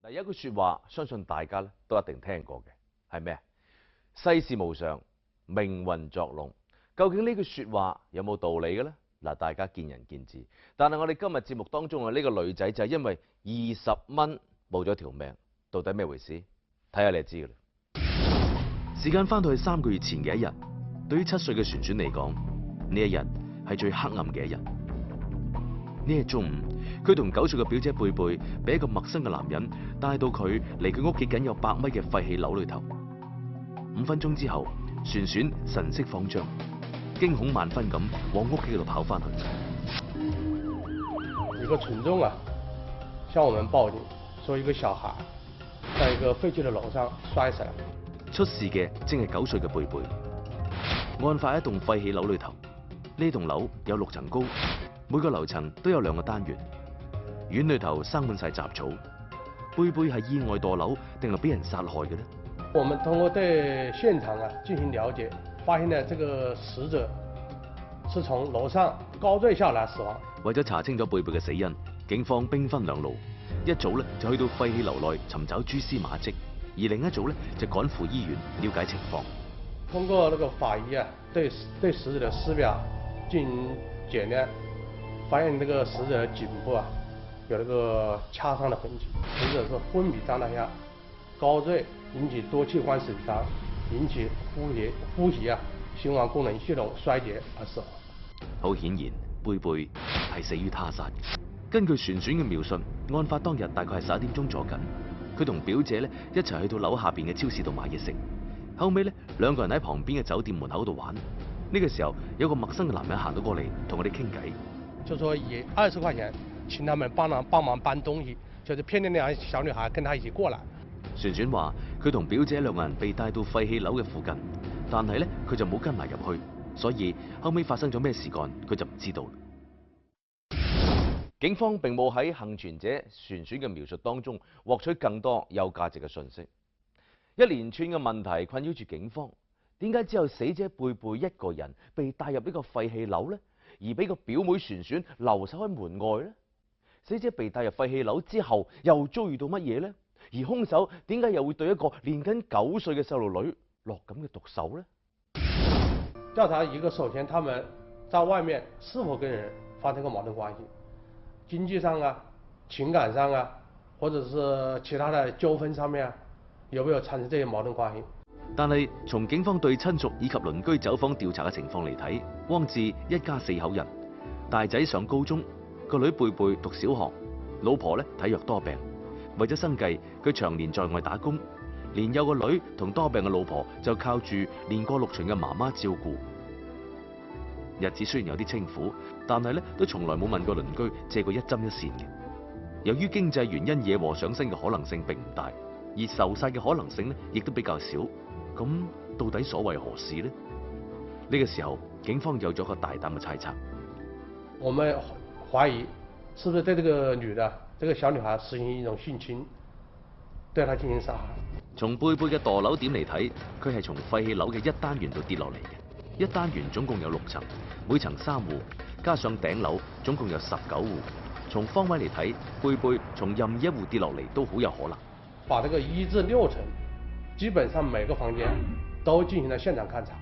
嗱，有一句説話，相信大家咧都一定聽過嘅，係咩啊？世事無常，命運作弄。究竟呢句説話有冇道理嘅咧？嗱，大家見仁見智。但係我哋今日節目當中嘅呢個女仔就係因為20蚊冇咗條命，到底咩回事？睇下你就知㗎啦。時間翻到去3個月前嘅一日，對於7歲嘅璇璇嚟講，呢一日係最黑暗嘅一日。呢日中午，佢同9歲嘅表姐貝貝俾一個陌生嘅男人帶到佢離佢屋企僅有100米嘅廢棄樓裏頭。5分鐘之後，璇璇神色慌張，驚恐萬分咁往屋企嗰度跑翻去。一個群眾啊，向我們報警，說一個小孩在一個廢棄的樓上摔死了。出事嘅正係9歲嘅貝貝。案發喺一棟廢棄樓裏頭，呢棟樓有6層高。每個樓層都有2個單元，院裏頭生滿晒雜草。貝貝係意外墮樓定係俾人殺害嘅呢？我們通過對現場啊進行了解，發現呢這個死者是從樓上高墜下來死亡。為咗查清楚貝貝嘅死因，警方兵分兩路，一組咧就去到廢棄樓內尋找蛛絲馬跡，而另一組咧就趕赴醫院了解情況。通過那個法醫啊對死者的屍表進行檢驗。發現那個死者的頸部啊，有那個掐傷的痕跡。死者是昏迷狀態下高墜，引起多器官損傷，引起呼吸啊心臟功能系統衰竭而死亡。好顯然，貝貝係死於他殺。根據璇璇嘅描述，案發當日大概係11點鐘左近，佢同表姐咧一齊去到樓下邊嘅超市度買嘢食。後尾咧2個人喺旁邊嘅酒店門口度玩。呢個時候有個陌生嘅男人行到過嚟，同我哋傾偈。就說以20塊錢請他們幫忙搬東西，就是騙那兩個小女孩跟他一起過來。璇璇話佢同表姐2個人被帶到廢棄樓嘅附近，但係咧佢就冇跟埋入去，所以後尾發生咗咩事幹佢就唔知道。警方並冇喺幸存者璇璇嘅描述當中獲取更多有價值嘅信息。一連串嘅問題困擾住警方，點解只有死者貝貝一個人被帶入呢個廢棄樓呢？而俾個表妹璇璇留守喺門外呢？死者被帶入廢棄樓之後，又遭遇到乜嘢呢？而兇手點解又會對一個年僅9歲嘅細路女落咁嘅毒手呢？調查一個，首先他們在外面是否跟人發生過矛盾關係，經濟上啊、情感上啊，或者是其他的糾紛上面啊，有沒有產生這些矛盾關係？但係從警方對親屬以及鄰居走訪調查嘅情況嚟睇，汪志一家4口人，大仔上高中，個女貝貝讀小學，老婆咧體弱多病，為咗生計，佢長年在外打工，年幼個女同多病嘅老婆就靠住年過6旬嘅媽媽照顧。日子雖然有啲清苦，但係咧都從來冇問過鄰居借過一針一線嘅。由於經濟原因惹禍上身嘅可能性並唔大，而仇殺嘅可能性咧亦都比較少。咁到底所為何事呢？呢個時候，警方有咗個大膽嘅猜測。我們懷疑是不是對這個女的，這個小女孩實行一種性侵，對她進行殺害。從貝貝嘅墮樓點嚟睇，佢係從廢棄樓嘅1單元度跌落嚟嘅。1單元總共有6層，每層3戶，加上頂樓，總共有19戶。從方位嚟睇，貝貝從任意一戶跌落嚟都好有可能。把這個1至6層。基本上每個房間都進行了現場勘查，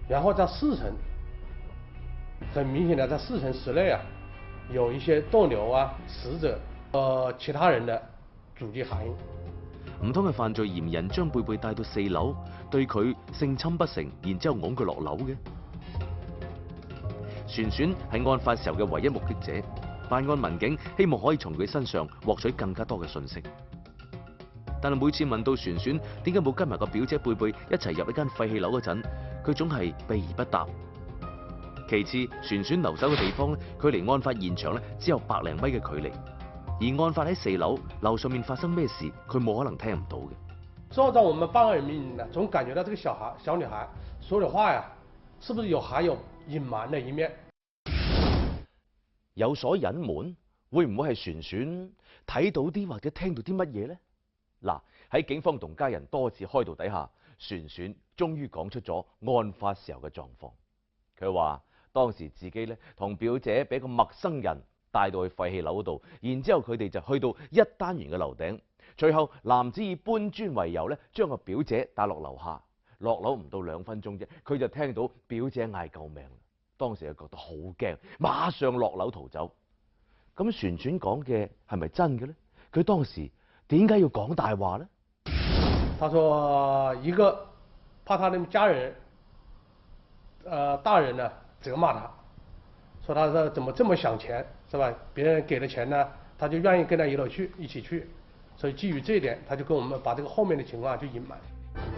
然後在4層，很明顯的在4層室內啊，有一些逗留啊、死者其他人的足跡痕跡。唔通係犯罪嫌疑人將貝貝帶到4樓，對佢性侵不成，然之後拱佢落樓嘅？璇璇係案發時候嘅唯一目擊者，辦案民警希望可以從佢身上獲取更加多嘅信息。但係每次問到璇璇點解冇跟埋個表姐貝貝一齊入一間廢棄樓嗰陣，佢總係避而不答。其次，璇璇留守嘅地方咧，距離案發現場咧只有100零米嘅距離，而案發喺4樓，樓上面發生咩事，佢冇可能聽唔到嘅。照我們辦案民警呢，總感覺到這個小女孩說的話呀，是不是含有隱瞞的一面？有所隱瞞，會唔會係璇璇睇到啲或者聽到啲乜嘢呢？嗱，喺警方同家人多次開導底下，璇璇終於講出咗案發時候嘅狀況。佢話當時自己咧同表姐俾個陌生人帶到去廢棄樓嗰度，然之後佢哋就去到一單元嘅樓頂，隨後男子以搬磚為由咧，將個表姐帶落樓下。落樓唔到2分鐘啫，佢就聽到表姐嗌救命。當時就覺得好驚，馬上落樓逃走。咁旋轉講嘅係咪真嘅咧？佢當時點解要講大話呢？他說一個怕他的家人，大人呢責罵他，說他說怎麼這麼想錢，是吧？別人給了錢呢，他就願意跟他一起去，所以基於這一點，他就跟我們把這個後面的情況就隱瞞。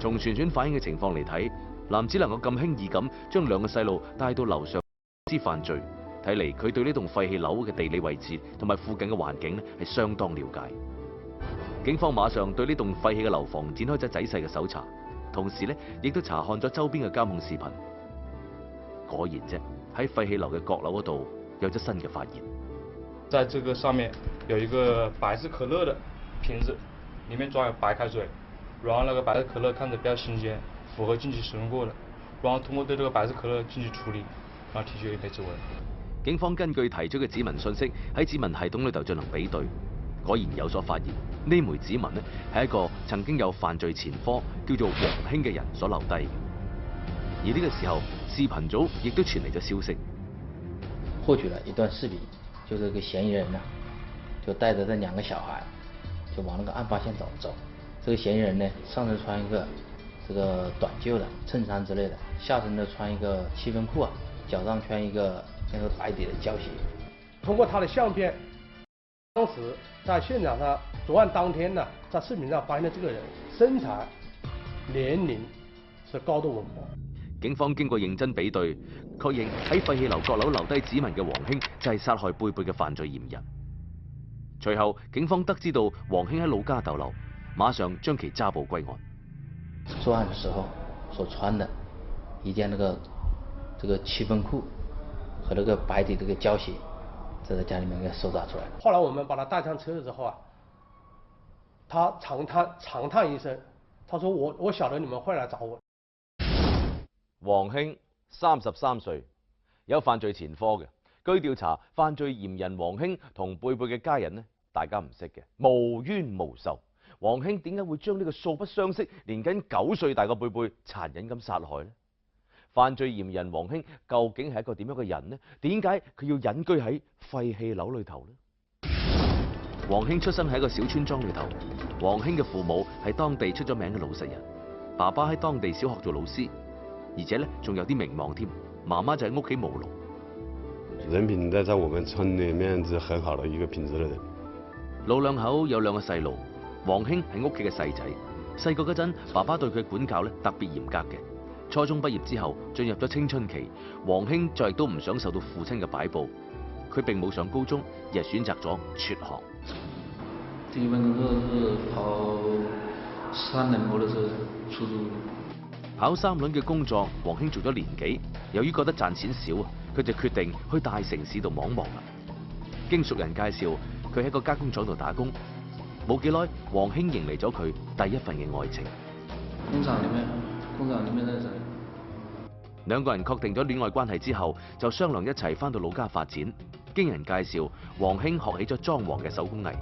從旋轉反映嘅情況嚟睇，男子能夠咁輕易咁將2個細路帶到樓上之犯罪，睇嚟佢對呢棟廢棄樓嘅地理位置同埋附近嘅環境咧係相當了解。警方馬上對呢棟廢棄嘅樓房展開咗仔細嘅搜查，同時咧亦都查看咗周邊嘅監控視頻。果然啫，喺廢棄樓嘅閣樓嗰度有咗新嘅發現。在這個上面有一個百事可樂的瓶子，裡面裝有白開水。然後那個百事可樂看着比較新鮮，符合近期使用過的，然後通過對這個百事可樂進行處理，然後提取一枚指紋。警方根據提出嘅指紋信息喺指紋系統裏頭進行比對，果然有所發現。呢枚指紋呢係一個曾經有犯罪前科叫做黃興嘅人所留低嘅。而呢個時候，視頻組亦都傳嚟咗消息，獲取了一段視頻，就這個嫌疑人呢，就帶着這2個小孩，就往那個案發現場走。這個嫌疑人呢，上身穿一個這個短袖的襯衫之類的，下身呢穿一個七分褲啊，腳上穿一個那個白底的膠鞋。通過他的相片，當時在現場上作案當天呢，在視頻上發現的這個人身材、年齡是高度吻合。警方經過認真比對，確認喺廢棄樓閣樓留低指紋嘅黃興就係殺害貝貝嘅犯罪嫌疑人。隨後，警方得知到黃興喺老家逗留，馬上將其抓捕歸案。作案的時候所穿的一件這個七分褲和那個白底這個膠鞋，這在家裡面給搜查出來了。後來我們把他帶上車之後啊，他長嘆一聲，他說我曉得你們會來找我。黃興33歲，有犯罪前科嘅。據調查，犯罪嫌人黃興同貝貝嘅家人呢，大家唔識嘅，無冤無仇。黃興點解會將呢個素不相識、年僅9歲大嘅貝貝殘忍咁殺害呢？犯罪嫌人黃興究竟係一個點樣嘅人呢？點解佢要隱居喺廢棄樓裏頭呢？黃興出生喺一個小村莊裏頭。黃興嘅父母係當地出咗名嘅老實人，爸爸喺當地小學做老師，而且咧仲有啲名望添。媽媽就喺屋企務農。人品在我們村裏面是很好的一個品質的人。老兩口有2個細路，黃興係屋企嘅細仔。細個嗰陣，爸爸對佢管教咧特別嚴格嘅。初中畢業之後，進入咗青春期，黃興再亦都唔想受到父親嘅擺佈，佢並冇上高中，而係選擇咗輟學。第一份工作是跑3輪摩托車出租。跑3輪嘅工作，黃興做咗年幾，由於覺得賺錢少啊，佢就決定去大城市度望望啦。經熟人介紹，佢喺個加工廠度打工，冇幾耐，黃興迎嚟咗佢第一份嘅愛情。工廠裡面認識。2個人確定咗戀愛關係之後，就商量一齊翻到老家發展。經人介紹，黃興學起咗裝潢嘅手工藝。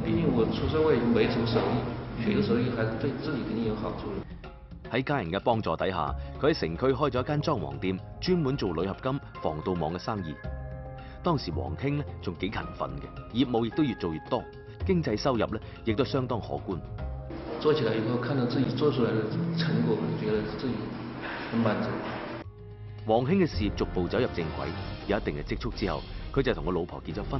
畢竟我出社會沒什麼手藝，學個手藝還是對自己肯定有好處的。喺家人嘅幫助底下，佢喺城區開咗一間裝潢店，專門做鋁合金、防盜網嘅生意。當時黃興呢仲幾勤奮嘅，業務亦都越做越多，經濟收入呢亦都相當可觀。做起來以後，看到自己做出來的成果，覺得自己很滿足。黃興嘅事業逐步走入正軌，有一定嘅積蓄之後，佢就同個老婆結咗婚。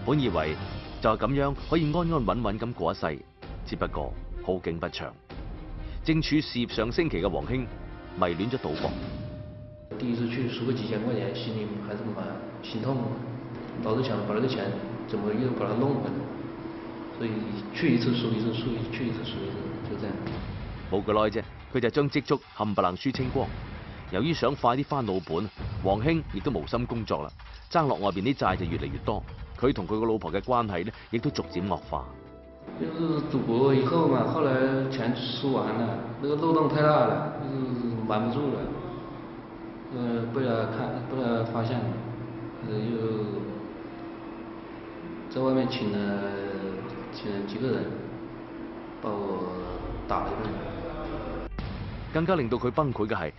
本以為就係咁樣可以安安穩穩咁過一世，只不過好景不長。正處事業上升期嘅黃興迷戀咗賭博。第一次去輸個幾千塊錢，心裡還是蠻心痛的，老是想把那個錢怎麼又把它弄回來，所以去一次輸一次，去一次輸一次，就這樣。冇幾耐啫，佢就將積蓄冚唪唥輸清光。由於想快啲翻老本，黃興亦都無心工作啦，爭落外邊啲債就越嚟越多。佢同佢個老婆嘅關係呢，亦都逐漸惡化。就是賭博以後嘛，後來錢輸完了，那個漏洞太大了，就是瞞不住了。被他發現了，又在外面请了几个人，把我打了一頓。更加令到佢崩潰嘅係，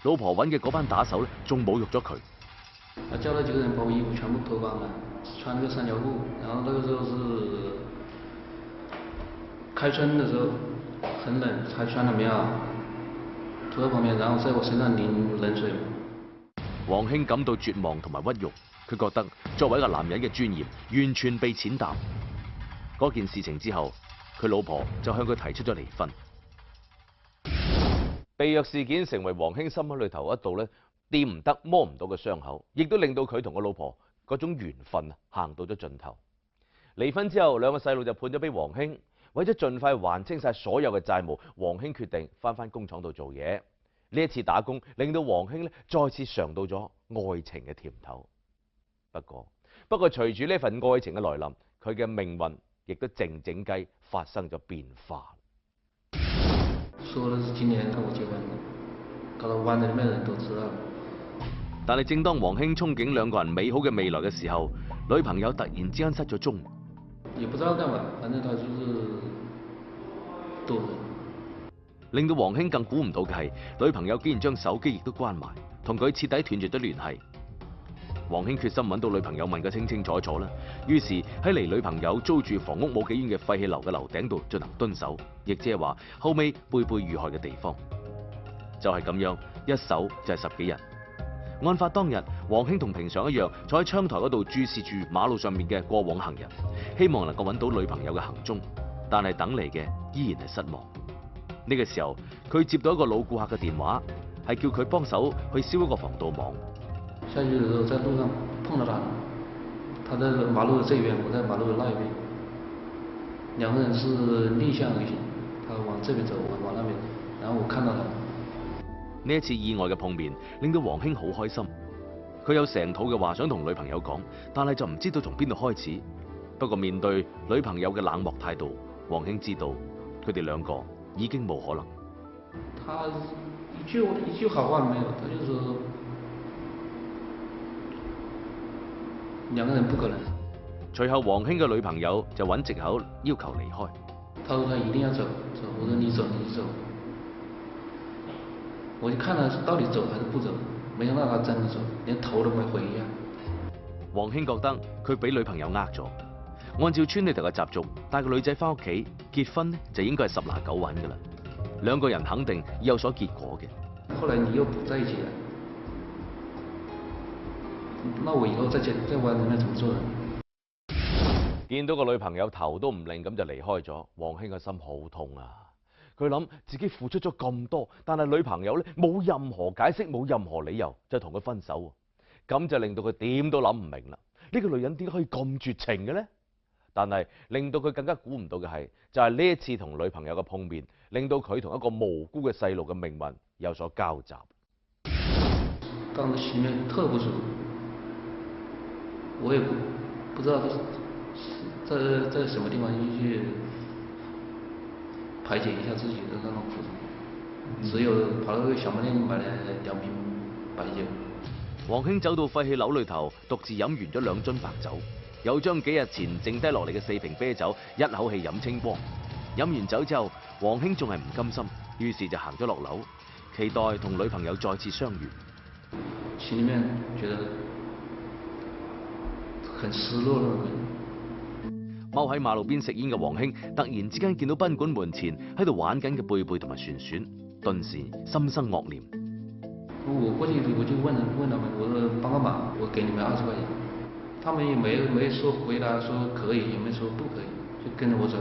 老婆揾嘅嗰班打手咧，仲侮辱咗佢。他叫了幾個人把我衣服全部脫光了，穿個三角褲，然後那個時候是開春的時候，很冷，還穿了棉袄，坐在旁邊，然後在我身上淋冷水。黃興感到絕望同埋屈辱，佢覺得作為一個男人嘅尊嚴完全被踐踏。嗰件事情之後，佢老婆就向佢提出咗離婚。被虐事件成為黃興心口裏頭一道咧掂唔得摸唔到嘅傷口，亦都令到佢同個老婆嗰種緣分行到咗盡頭。離婚之後，兩個細路就判咗俾黃興。為咗盡快還清晒所有嘅債務，黃興決定返工廠度做嘢。呢一次打工令到黃興再次嘗到咗愛情嘅甜頭。不過隨住呢份愛情嘅來臨，佢嘅命運亦都靜靜雞發生咗變化。說的是今年跟我結婚，搞到灣裏面人都知道。但係正當黃興憧憬兩個人美好嘅未來嘅時候，女朋友突然之間失咗蹤。也不知道幹嘛，反正他就是躲着。令到黃興更估唔到嘅係，女朋友竟然將手機亦都關埋，同佢徹底斷絕咗聯繫。黃興決心揾到女朋友問個清清楚楚啦，於是喺離女朋友租住房屋冇幾遠嘅廢棄樓嘅樓頂度進行蹲守，亦即係話後尾貝貝遇害嘅地方。就係咁樣，一守就係10幾日。案發當日，黃興同平常一樣坐喺窗台嗰度注視住馬路上面嘅過往行人，希望能夠揾到女朋友嘅行蹤，但係等嚟嘅依然係失望。呢個時候，佢接到一個老顧客嘅電話，係叫佢幫手去燒一個防盜網。下去的時候在路上碰到他，他在馬路的這邊，我在馬路的那一邊，兩個人是逆向而行，他往這邊走，我往那邊，然後我看到他。呢一次意外嘅碰面，令到黃興好開心。佢有成肚嘅話想同女朋友講，但係就唔知道從邊度開始。不過面對女朋友嘅冷漠態度，黃興知道佢哋兩個已經冇可能。他一句好話沒有，他就說兩個人不可能。隨後黃興嘅女朋友就揾藉口要求離開。他說他一定要走，我說你走你走。我就看他到底走還是不走，沒想到他真的走，連頭都沒回一樣。黃興覺得佢俾女朋友呃咗，按照村裏頭嘅習俗，帶個女仔翻屋企結婚呢，就應該係10拿9穩噶啦，兩個人肯定要有所結果嘅。後來你又不在一起了，那我以後在灣裏面怎麼做人？見到個女朋友頭都唔擰咁就離開咗，黃興嘅心好痛啊！佢諗自己付出咗咁多，但係女朋友咧冇任何解釋，冇任何理由就同佢分手，咁就令到佢點都諗唔明啦。呢個女人點解可以咁絕情嘅呢？但係令到佢更加估唔到嘅係，就係呢一次同女朋友嘅碰面，令到佢同一個無辜嘅細路嘅命運有所交集。當時心裡面特不舒服，我也不知道在什麼地方去排解一下自己的那種苦衷，只有跑到小賣店買了2瓶白酒。黃興走到廢棄樓裏頭，獨自飲完咗2樽白酒，又將幾日前剩低落嚟嘅4瓶啤酒一口氣飲清光。飲完酒之後，黃興仲係唔甘心，於是就行咗落樓，期待同女朋友再次相遇。心裡面覺得很失落那種感覺。踎喺馬路邊食煙嘅黃興，突然之間見到賓館門前喺度玩緊嘅貝貝同埋旋旋，頓時心生惡念。我過去我就問他們，我說幫個忙，我給你們20塊錢。他們也沒說回答說可以，也沒說不可以，就跟着我走。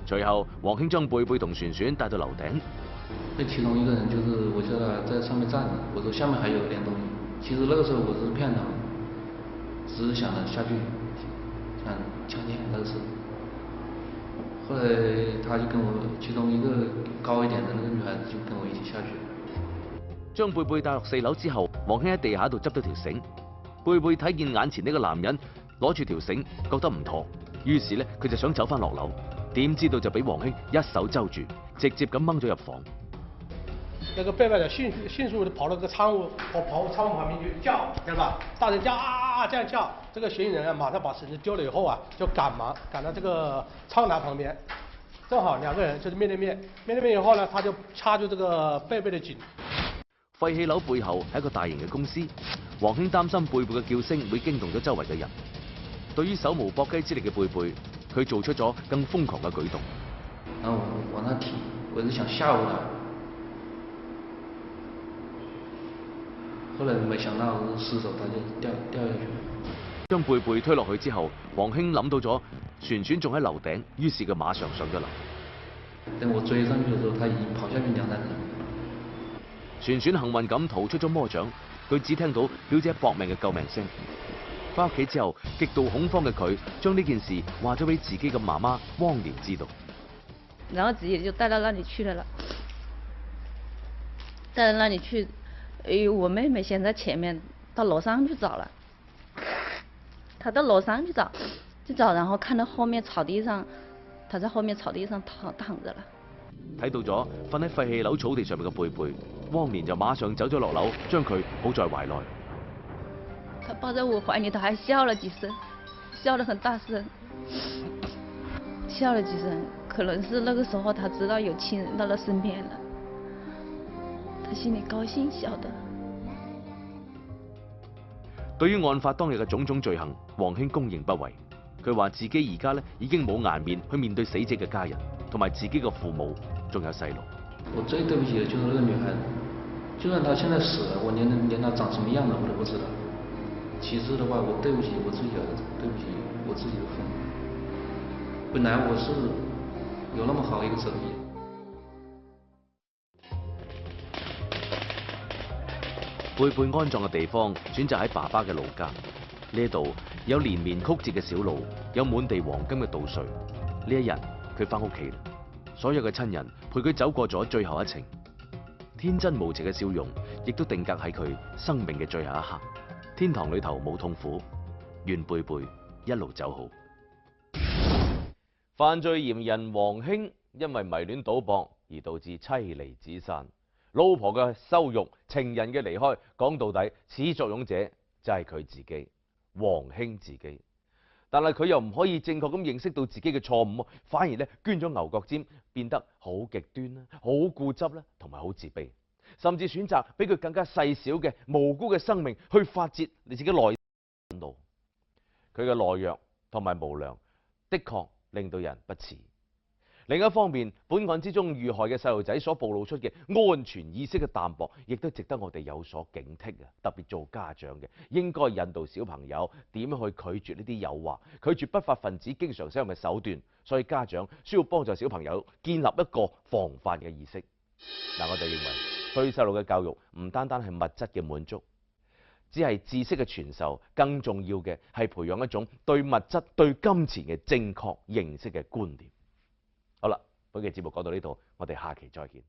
隨後，黃興將貝貝同旋旋帶到樓頂。那其中一個人就是我叫他在上面站着，我說下面還有點東西。其實那個時候我是騙他們，只是想着下去。強姦那個事，後來他就跟我其中一個高一點的那個女孩子就跟我一起下去。將貝貝帶落4樓之後，黃興喺地下度執咗條繩。貝貝睇見眼前呢個男人攞住條繩，覺得唔妥，於是咧佢就想走翻落樓，點知道就俾黃興一手揪住，直接咁掹咗入房。那個被害者迅速地跑到這個倉庫，跑倉庫旁邊去叫，知道吧？大聲叫啊！啊这样叫，这个嫌疑人啊马上把绳子丢了以后啊，就赶到这个仓台旁边，正好两个人就是面对面以后呢，他就掐住这个贝貝的頸。廢棄樓背後係一個大型嘅公司，黃興擔心貝貝嘅叫聲會驚動咗周圍嘅人。對於手無縛雞之力嘅貝貝，佢做出咗更瘋狂嘅舉動。然後我往上提，我是想嚇唬他。後來沒想到失手，他就掉下去了。將貝貝推落去之後，黃興諗到咗旋轉仲喺樓頂，於是佢馬上上咗樓。等我追上去嘅時候，他已經跑下去2、3層。旋轉幸運咁逃出咗魔掌，佢只聽到表姐搏命嘅救命聲。翻屋企之後，極度恐慌嘅佢將呢件事話咗俾自己嘅媽媽汪蓮知道。然後直接就帶到那裡去了。帶到那裡去，我妹妹先在前面到樓上去找了，她到樓上去找，然後看到後面草地上，她在後面草地上躺着了。睇到咗瞓喺廢棄樓草地上面嘅貝貝，汪蓮就馬上走咗落樓，將佢抱在懷內。她抱在我懷裡，她還笑了幾聲，笑得很大聲，笑了幾聲。可能是那個時候她知道有親人到了身邊了，她心裡高興笑的。對於案發當日嘅種種罪行，黃興供認不諱。佢話自己而家已經冇顏面去面對死者嘅家人，同埋自己嘅父母，仲有細路。我最對不起的就是那個女孩子，就算她現在死了，我連她長什麼樣子我都不知道。其次的話，我對不起我自己兒子，對不起我自己的父母。本來我是有那麼好一個手藝。貝貝安葬嘅地方選擇喺爸爸嘅老家，呢度有連綿曲折嘅小路，有滿地黃金嘅稻穗。呢一日佢翻屋企啦，所有嘅親人陪佢走過咗最後一程，天真無邪嘅笑容亦都定格喺佢生命嘅最後一刻。天堂裏頭冇痛苦，願貝貝一路走好。犯罪嫌疑人黃興因為迷戀賭博而導致妻離子散，老婆嘅羞辱、情人嘅離開，講到底始作俑者就係佢自己，黃興自己。但係佢又唔可以正確咁認識到自己嘅錯誤，反而捐咗牛角尖，變得好極端啦，好固執啦，同埋好自卑，甚至選擇比佢更加細小嘅無辜嘅生命去發泄你自己內心憤怒。佢嘅懦弱同埋無良，的確令到人不齒。另一方面，本案之中遇害嘅細路仔所暴露出嘅安全意識嘅淡薄，亦都值得我哋有所警惕啊！特別做家長嘅，應該引導小朋友點樣去拒絕呢啲誘惑，拒絕不法分子經常使用嘅手段。所以家長需要幫助小朋友建立一個防範嘅意識。嗱，我就認為對細路嘅教育唔單單係物質嘅滿足，只係知識嘅傳授，更重要嘅係培養一種對物質、對金錢嘅正確認識嘅觀念。好啦，本期節目講到呢度，我哋下期再見。